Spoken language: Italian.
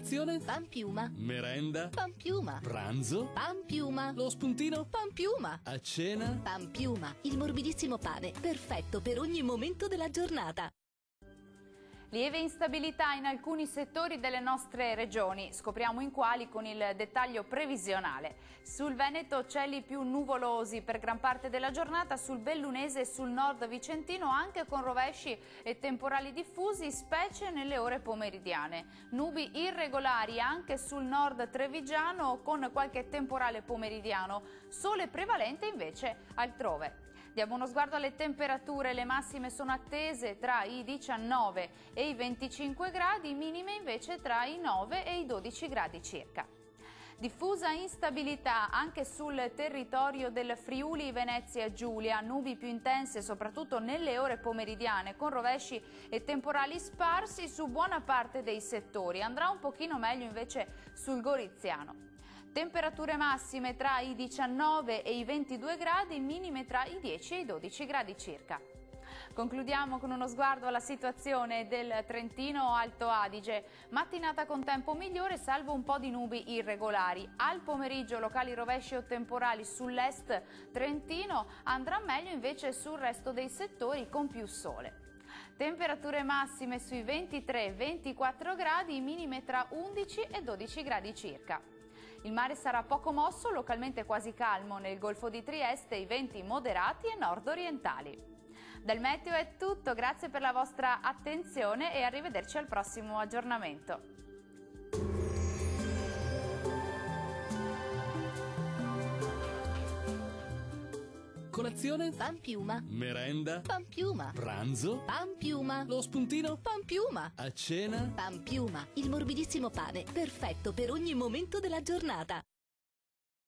Colazione? Panpiuma. Merenda? Panpiuma. Pranzo? Panpiuma. Lo spuntino? Panpiuma. A cena? Panpiuma, il morbidissimo pane, perfetto per ogni momento della giornata. Lieve instabilità in alcuni settori delle nostre regioni, scopriamo in quali con il dettaglio previsionale. Sul Veneto cieli più nuvolosi per gran parte della giornata, sul Bellunese e sul nord vicentino anche con rovesci e temporali diffusi, specie nelle ore pomeridiane. Nubi irregolari anche sul nord trevigiano con qualche temporale pomeridiano, sole prevalente invece altrove. Diamo uno sguardo alle temperature, le massime sono attese tra i 19 e i 25 gradi, minime invece tra i 9 e i 12 gradi circa. Diffusa instabilità anche sul territorio del Friuli Venezia Giulia, nubi più intense soprattutto nelle ore pomeridiane con rovesci e temporali sparsi su buona parte dei settori, andrà un pochino meglio invece sul Goriziano. Temperature massime tra i 19 e i 22 gradi, minime tra i 10 e i 12 gradi circa. Concludiamo con uno sguardo alla situazione del Trentino Alto Adige. Mattinata con tempo migliore salvo un po' di nubi irregolari. Al pomeriggio locali rovesci o temporali sull'est trentino, andrà meglio invece sul resto dei settori con più sole. Temperature massime sui 23-24 gradi, minime tra 11 e 12 gradi circa. Il mare sarà poco mosso, localmente quasi calmo nel Golfo di Trieste, i venti moderati e nord-orientali. Dal meteo è tutto, grazie per la vostra attenzione e arrivederci al prossimo aggiornamento. Colazione? Panpiuma. Merenda? Panpiuma. Pranzo? Panpiuma. Lo spuntino? Panpiuma. A cena? Panpiuma, il morbidissimo pane, perfetto per ogni momento della giornata.